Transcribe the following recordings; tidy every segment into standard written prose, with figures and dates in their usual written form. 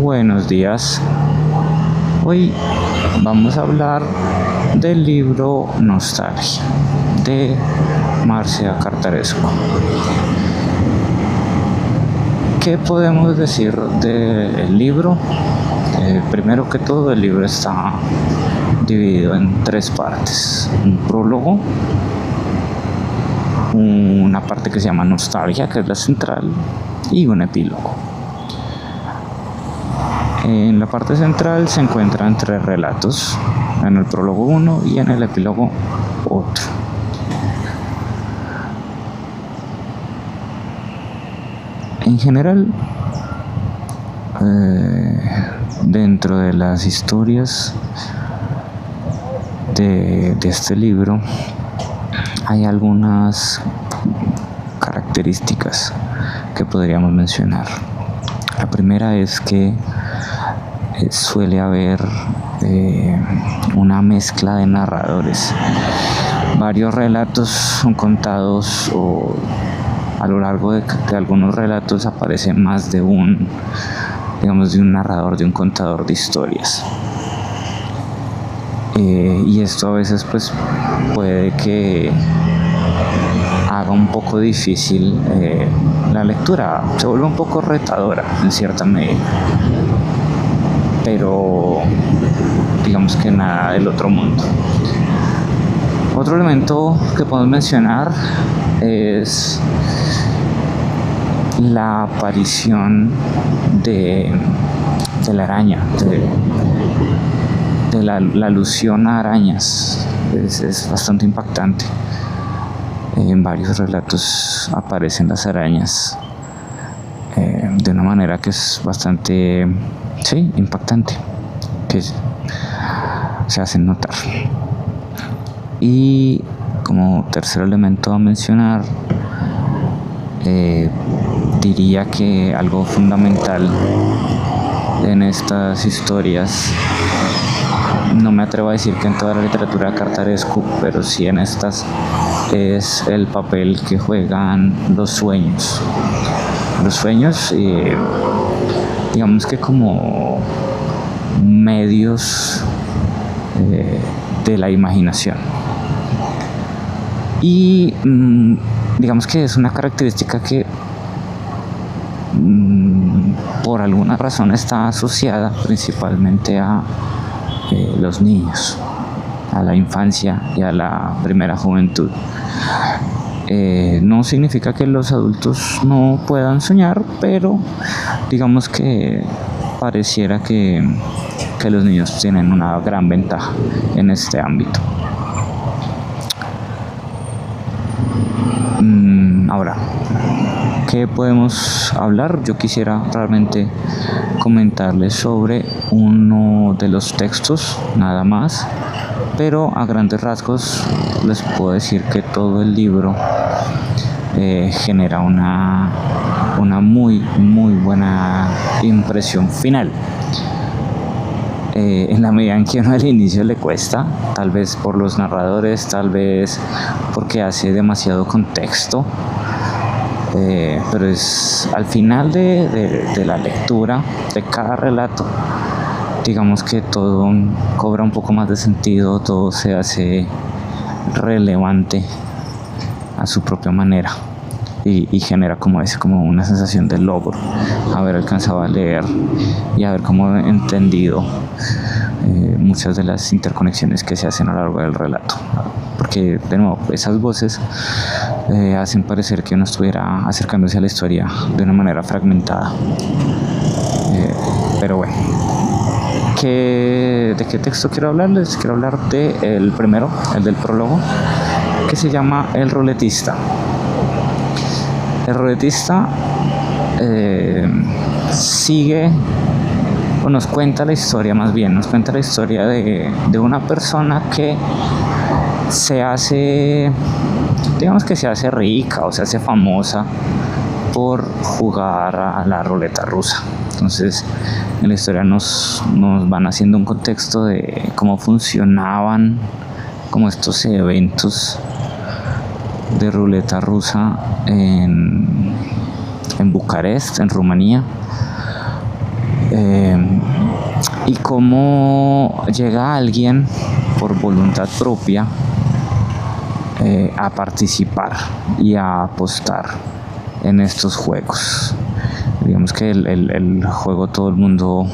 Buenos días. Hoy vamos a hablar del libro Nostalgia de Marcia Cartarescu. ¿Qué podemos decir del libro? Primero que todo, el libro está dividido en tres partes: un prólogo, una parte que se llama Nostalgia, que es la central, y un epílogo. En la parte central se encuentran tres relatos: en el prólogo uno y en el epílogo otro. En general, dentro de las historias de este libro hay algunas características que podríamos mencionar. La primera es que suele haber una mezcla de narradores. Varios relatos son contados, o a lo largo de algunos relatos aparece más de un narrador, de un contador de historias. Y esto a veces pues puede que haga un poco difícil la lectura, se vuelve un poco retadora en cierta medida, pero digamos que nada del otro mundo. Otro elemento que podemos mencionar es la aparición de la araña, de la alusión a arañas. Es bastante impactante. En varios relatos aparecen las arañas de una manera que es bastante impactante, que se hacen notar. Y como tercer elemento a mencionar, diría que algo fundamental en estas historias, no me atrevo a decir que en toda la literatura de Cartarescu, pero sí en estas, es el papel que juegan los sueños. Los sueños, digamos que como medios de la imaginación. Y digamos que es una característica que por alguna razón está asociada principalmente a los niños, a la infancia y a la primera juventud. No significa que los adultos no puedan soñar, pero digamos que pareciera que los niños tienen una gran ventaja en este ámbito. Ahora, ¿qué podemos hablar? Yo quisiera realmente comentarles sobre uno de los textos, nada más, pero a grandes rasgos les puedo decir que todo el libro genera una muy buena impresión final. En la medida en que uno al inicio le cuesta, tal vez por los narradores, tal vez porque hace demasiado contexto, pero es al final de la lectura de cada relato, digamos que todo cobra un poco más de sentido, todo se hace relevante a su propia manera y genera como una sensación de logro, haber alcanzado a leer y haber como entendido muchas de las interconexiones que se hacen a lo largo del relato, porque de nuevo esas voces hacen parecer que uno estuviera acercándose a la historia de una manera fragmentada. Pero bueno, ¿de qué texto quiero hablarles? Quiero hablar del primero, el del prólogo, que se llama El Ruletista. El ruletista sigue, o nos cuenta la historia, más bien, nos cuenta la historia de una persona que se hace rica o se hace famosa por jugar a la ruleta rusa. Entonces, en la historia nos van haciendo un contexto de cómo funcionaban como estos eventos de ruleta rusa en Bucarest, en Rumanía. Eh, y cómo llega alguien por voluntad propia a participar y a apostar en estos juegos. Digamos que el juego todo el mundo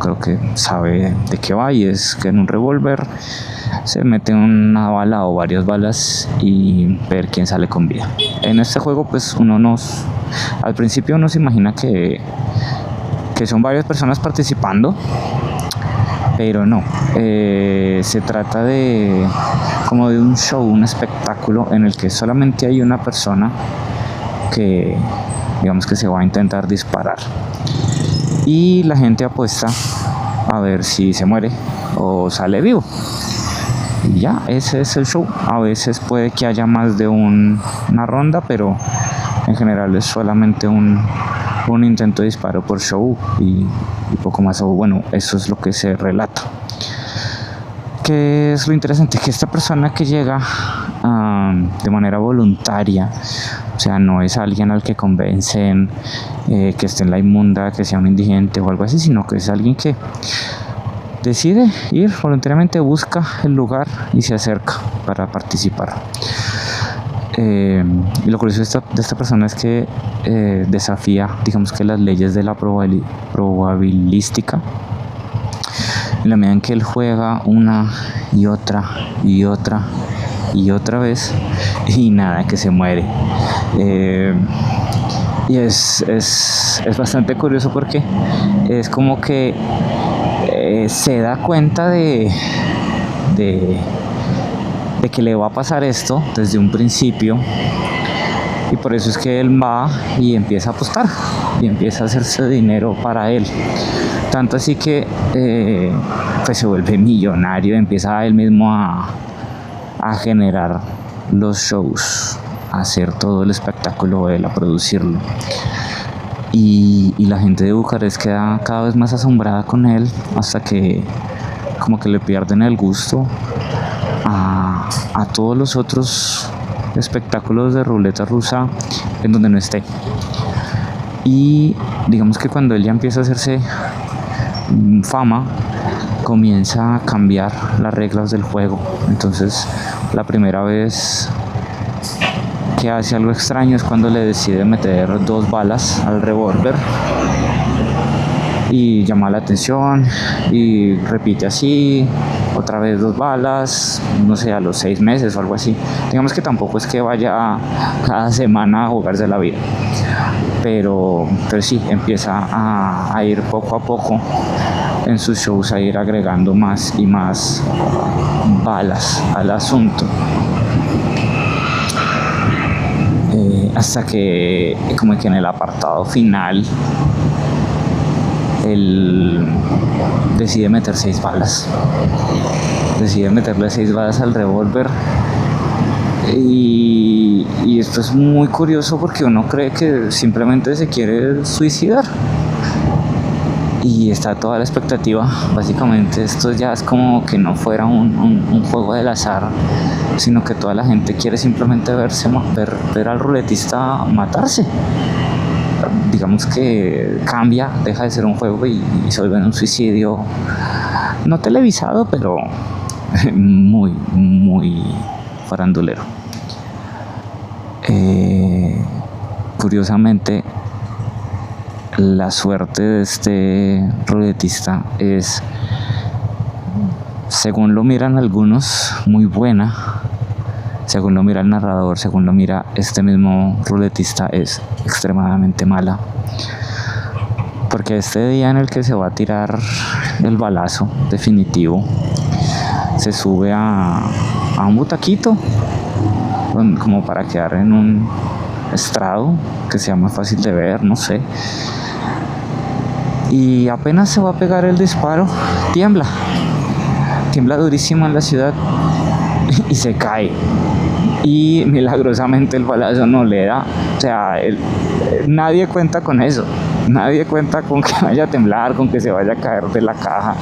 creo que sabe de qué va, y es que en un revólver se mete una bala o varias balas y ver quién sale con vida. En este juego pues al principio uno se imagina que son varias personas participando, pero no, se trata de como de un show, un espectáculo en el que solamente hay una persona que digamos que se va a intentar disparar, y la gente apuesta a ver si se muere o sale vivo, y ya, ese es el show. A veces puede que haya más de una ronda, pero en general es solamente un intento de disparo por show y poco más. O bueno, eso es lo que se relata. ¿Qué es lo interesante? Que esta persona que llega de manera voluntaria, o sea, no es alguien al que convencen que esté en la inmunda, que sea un indigente o algo así, sino que es alguien que decide ir voluntariamente, busca el lugar y se acerca para participar. Y lo curioso de esta persona es que desafía, digamos que las leyes de la probabilística, en la medida en que él juega una y otra y otra y otra vez, y nada, que se muere. Y es bastante curioso porque es como que se da cuenta de que le va a pasar esto desde un principio, y por eso es que él va y empieza a apostar y empieza a hacerse dinero para él, tanto así que pues se vuelve millonario, empieza él mismo a generar los shows, a hacer todo el espectáculo, él a producirlo, y la gente de Bucarest queda cada vez más asombrada con él, hasta que como que le pierden el gusto a todos los otros espectáculos de ruleta rusa en donde no esté. Y digamos que cuando él ya empieza a hacerse fama, comienza a cambiar las reglas del juego. Entonces la primera vez que hace algo extraño es cuando le decide meter 2 balas al revólver y llama la atención, y repite así otra vez 2 balas, no sé, a los 6 meses o algo así. Digamos que tampoco es que vaya cada semana a jugarse la vida, pero sí empieza a ir poco a poco en sus shows, a ir agregando más y más balas al asunto, hasta que como que en el apartado final él decide meter 6 balas. Decide meterle 6 balas al revólver. Y esto es muy curioso porque uno cree que simplemente se quiere suicidar. Y está toda la expectativa. Básicamente esto ya es como que no fuera un juego del azar, sino que toda la gente quiere simplemente ver al ruletista matarse. Digamos que cambia, deja de ser un juego y se vuelve un suicidio no televisado, pero muy, muy farandulero. Curiosamente, la suerte de este ruletista es, según lo miran algunos, muy buena. Según lo mira el narrador, según lo mira este mismo ruletista, es extremadamente mala. Porque este día en el que se va a tirar el balazo definitivo, se sube a un butaquito como para quedar en un estrado que sea más fácil de ver, no sé. Y apenas se va a pegar el disparo, tiembla durísimo en la ciudad y se cae. Y milagrosamente el balazo no le da. O sea, nadie cuenta con eso. Nadie cuenta con que vaya a temblar, con que se vaya a caer de la caja.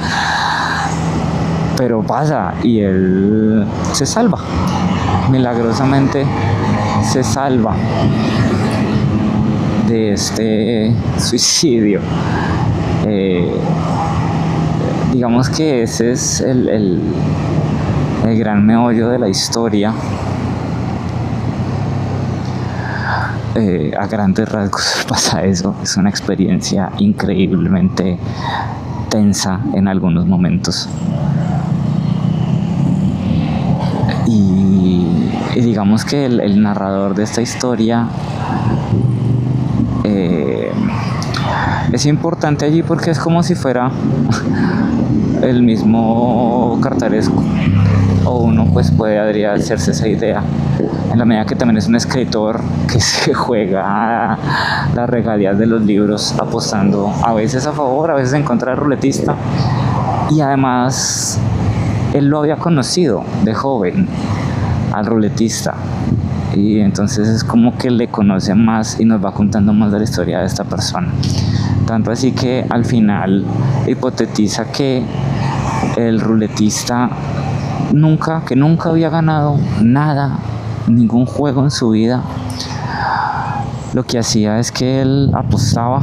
Pero pasa y él se salva. Milagrosamente se salva de este suicidio. digamos que ese es el gran meollo de la historia. A grandes rasgos pasa eso. Es una experiencia increíblemente tensa en algunos momentos. Y digamos que el narrador de esta historia es importante allí porque es como si fuera el mismo Cartarescu, o uno pues podría hacerse esa idea, en la medida que también es un escritor que se juega las regalías de los libros, apostando a veces a favor, a veces en contra del ruletista. Y además él lo había conocido de joven al ruletista, y entonces es como que le conoce más y nos va contando más de la historia de esta persona. Tanto así que al final hipotetiza que el ruletista nunca había ganado nada, ningún juego en su vida. Lo que hacía es que él apostaba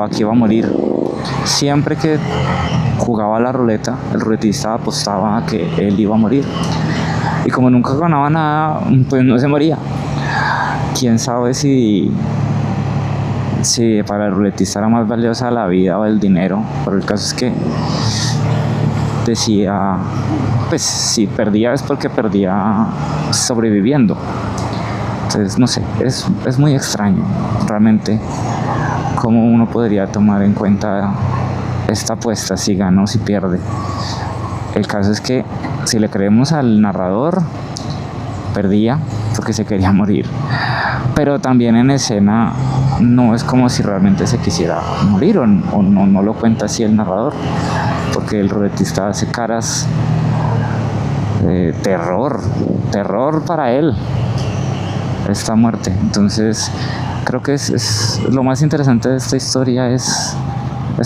que iba a morir. Siempre que jugaba la ruleta, el ruletista apostaba a que él iba a morir. Y como nunca ganaba nada, pues no se moría. Quién sabe si para el ruletista era más valiosa la vida o el dinero. Pero el caso es que decía, pues si perdía es porque perdía sobreviviendo. Entonces no sé, es muy extraño realmente cómo uno podría tomar en cuenta esta apuesta, si gana o si pierde. El caso es que si le creemos al narrador, perdía porque se quería morir. Pero también en escena no es como si realmente se quisiera morir, o no lo cuenta así el narrador, porque el ruletista hace caras de terror para él esta muerte. Entonces creo que es lo más interesante de esta historia es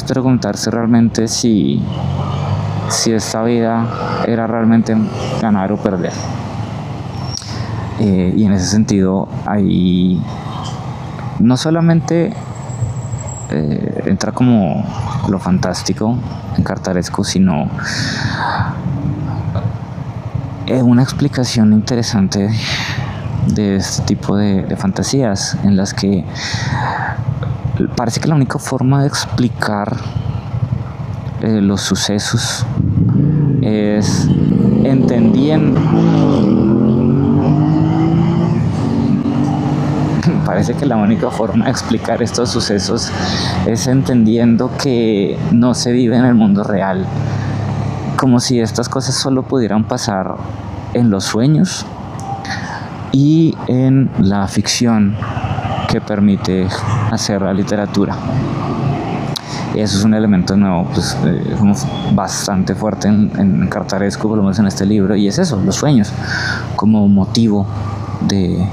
preguntarse realmente si esta vida era realmente ganar o perder. Y en ese sentido ahí no solamente entra como lo fantástico en Cartarescu, sino una explicación interesante de este tipo de fantasías, en las que parece que la única forma de explicar los sucesos es entendiendo. Parece que la única forma de explicar estos sucesos es entendiendo que no se vive en el mundo real, como si estas cosas solo pudieran pasar en los sueños y en la ficción que permite hacer la literatura. Y eso es un elemento nuevo, pues, bastante fuerte en Cartarescu, por lo menos en este libro, y es eso, los sueños, como motivo de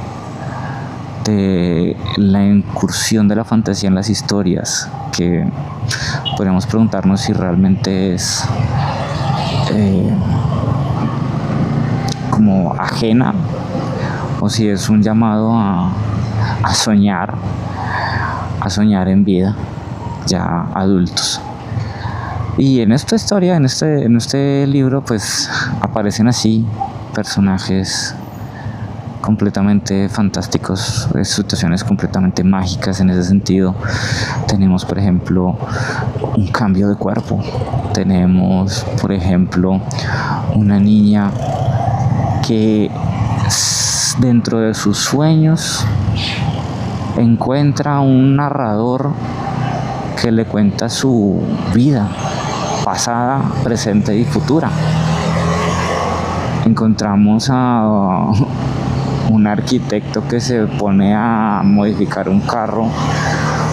la incursión de la fantasía en las historias, que podríamos preguntarnos si realmente es como ajena, o si es un llamado a soñar en vida, ya adultos. Y en esta historia, en este libro, pues aparecen así personajes completamente fantásticos, situaciones completamente mágicas en ese sentido. Tenemos, por ejemplo, un cambio de cuerpo. Tenemos, por ejemplo, una niña que dentro de sus sueños encuentra un narrador que le cuenta su vida pasada, presente y futura. Encontramos a un arquitecto que se pone a modificar un carro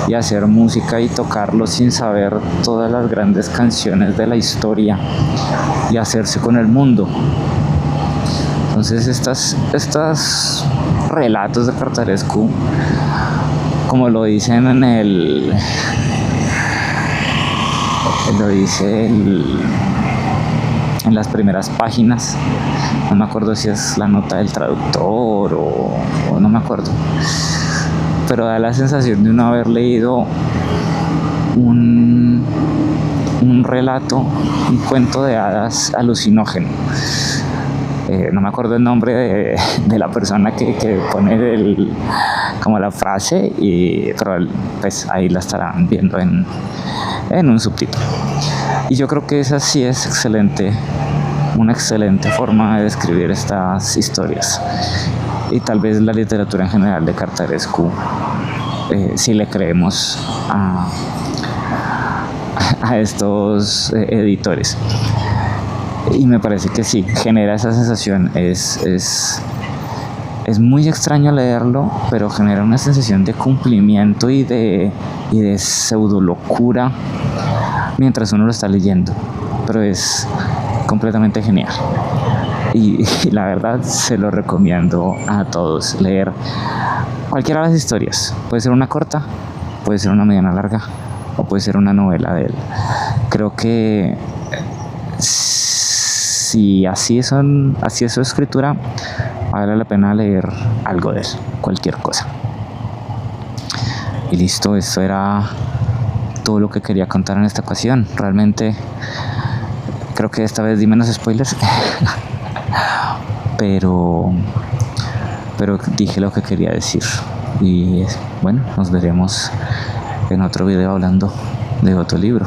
y hacer música y tocarlo sin saber todas las grandes canciones de la historia y hacerse con el mundo. Entonces estos relatos de Cartarescu, como lo dicen en las primeras páginas, no me acuerdo si es la nota del traductor o no me acuerdo, pero da la sensación de uno haber leído un, un relato, un cuento de hadas alucinógeno. No me acuerdo el nombre de la persona que pone como la frase, pero pues ahí la estarán viendo en un subtítulo. Y yo creo que esa sí es excelente, una excelente forma de describir estas historias. Y tal vez la literatura en general de Cartarescu, si le creemos a estos editores. Y me parece que sí, genera esa sensación. Es muy extraño leerlo, pero genera una sensación de cumplimiento y de pseudo locura mientras uno lo está leyendo. Pero es completamente genial. Y la verdad se lo recomiendo a todos, leer cualquiera de las historias. Puede ser una corta, puede ser una mediana larga, o puede ser una novela de él. Creo que si así es su escritura, vale la pena leer algo de él, cualquier cosa. Y listo, esto era todo lo que quería contar en esta ocasión. Realmente creo que esta vez di menos spoilers, pero dije lo que quería decir. Y bueno, nos veremos en otro video hablando de otro libro.